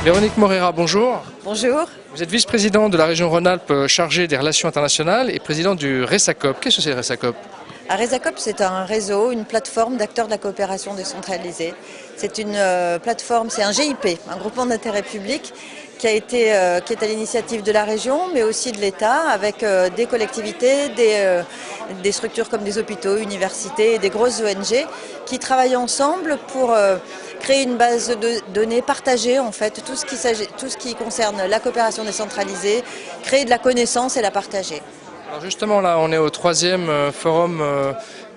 Véronique Morera, bonjour. Bonjour. Vous êtes vice-présidente de la région Rhône-Alpes chargée des relations internationales et présidente du RESACOP. Qu'est-ce que c'est le RESACOP? RESACOP, c'est un réseau, une plateforme d'acteurs de la coopération décentralisée. C'est une plateforme, c'est un GIP, un groupement d'intérêt public qui est à l'initiative de la région, mais aussi de l'État, avec des collectivités, des structures comme des hôpitaux, universités et des grosses ONG qui travaillent ensemble pour créer une base de données partagée, en fait, tout ce qui concerne la coopération décentralisée, créer de la connaissance et la partager. Alors justement, là, on est au 3e forum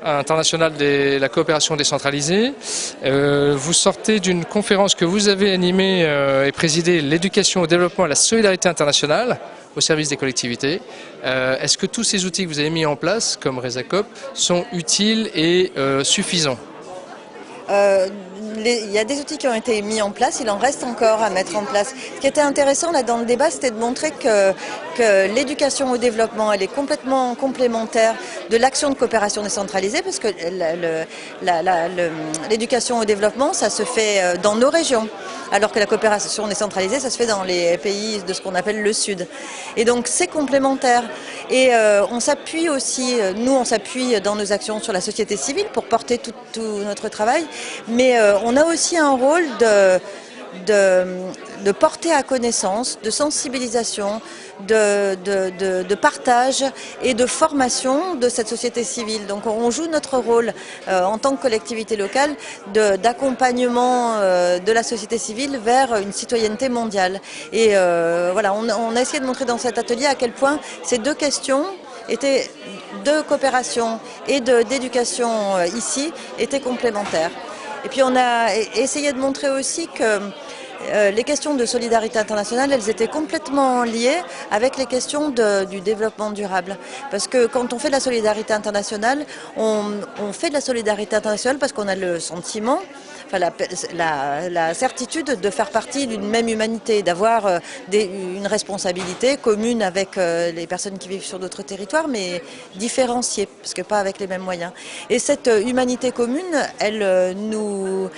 international de la coopération décentralisée. Vous sortez d'une conférence que vous avez animée et présidée, l'éducation au développement et la solidarité internationale au service des collectivités. Est-ce que tous ces outils que vous avez mis en place, comme RESACOP, sont utiles et suffisants? Il y a des outils qui ont été mis en place, il en reste encore à mettre en place. Ce qui était intéressant là dans le débat, c'était de montrer que l'éducation au développement, elle est complètement complémentaire de l'action de coopération décentralisée, parce que l'éducation au développement, ça se fait dans nos régions, alors que la coopération décentralisée, ça se fait dans les pays de ce qu'on appelle le Sud. Et donc c'est complémentaire. Et on s'appuie aussi, nous on s'appuie dans nos actions sur la société civile pour porter tout notre travail, mais on a aussi un rôle de porter à connaissance, de sensibilisation, de partage et de formation de cette société civile. Donc on joue notre rôle en tant que collectivité locale d'accompagnement de la société civile vers une citoyenneté mondiale. Et voilà, on a essayé de montrer dans cet atelier à quel point ces deux questions de coopération et d'éducation ici étaient complémentaires. Et puis on a essayé de montrer aussi que les questions de solidarité internationale, elles étaient complètement liées avec les questions du développement durable. Parce que quand on fait de la solidarité internationale, on fait de la solidarité internationale parce qu'on a le sentiment, enfin la certitude de faire partie d'une même humanité, d'avoir une responsabilité commune avec les personnes qui vivent sur d'autres territoires, mais différenciée, parce que pas avec les mêmes moyens. Et cette humanité commune, elle nous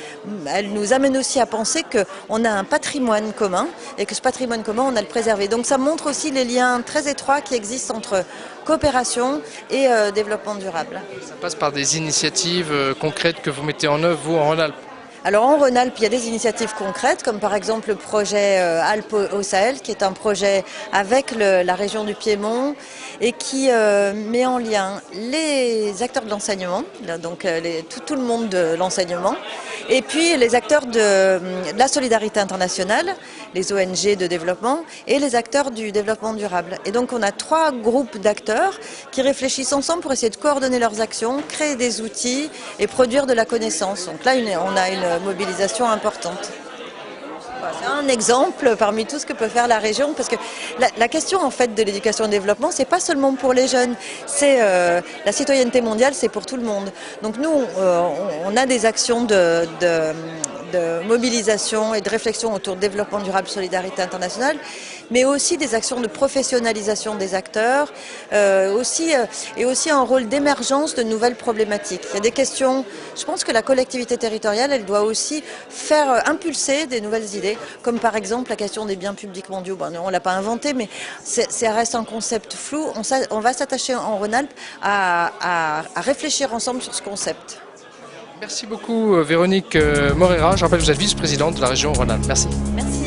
amène aussi à penser qu'on a un patrimoine commun et que ce patrimoine commun, on a le préservé. Donc ça montre aussi les liens très étroits qui existent entre coopération et développement durable. Ça passe par des initiatives concrètes que vous mettez en œuvre, vous, en Rhône-Alpes? Alors en Rhône-Alpes, il y a des initiatives concrètes, comme par exemple le projet Alpes au Sahel, qui est un projet avec la région du Piémont et qui met en lien les acteurs de l'enseignement, donc tout le monde de l'enseignement, et puis les acteurs de la solidarité internationale, les ONG de développement, et les acteurs du développement durable. Et donc on a 3 groupes d'acteurs qui réfléchissent ensemble pour essayer de coordonner leurs actions, créer des outils et produire de la connaissance. Donc là, on a une mobilisation importante. C'est un exemple parmi tout ce que peut faire la région, parce que la question en fait de l'éducation et du développement, c'est pas seulement pour les jeunes, c'est la citoyenneté mondiale, c'est pour tout le monde. Donc nous, on a des actions de mobilisation et de réflexion autour de développement durable, solidarité internationale, mais aussi des actions de professionnalisation des acteurs, et aussi un rôle d'émergence de nouvelles problématiques. Il y a des questions, je pense que la collectivité territoriale, elle doit aussi faire impulser des nouvelles idées, comme par exemple la question des biens publics mondiaux. Bon, on ne l'a pas inventé, mais ça reste un concept flou. On va s'attacher en Rhône-Alpes à réfléchir ensemble sur ce concept. Merci beaucoup Véronique Morera. Je rappelle que vous êtes vice-présidente de la région Rhône-Alpes. Merci. Merci.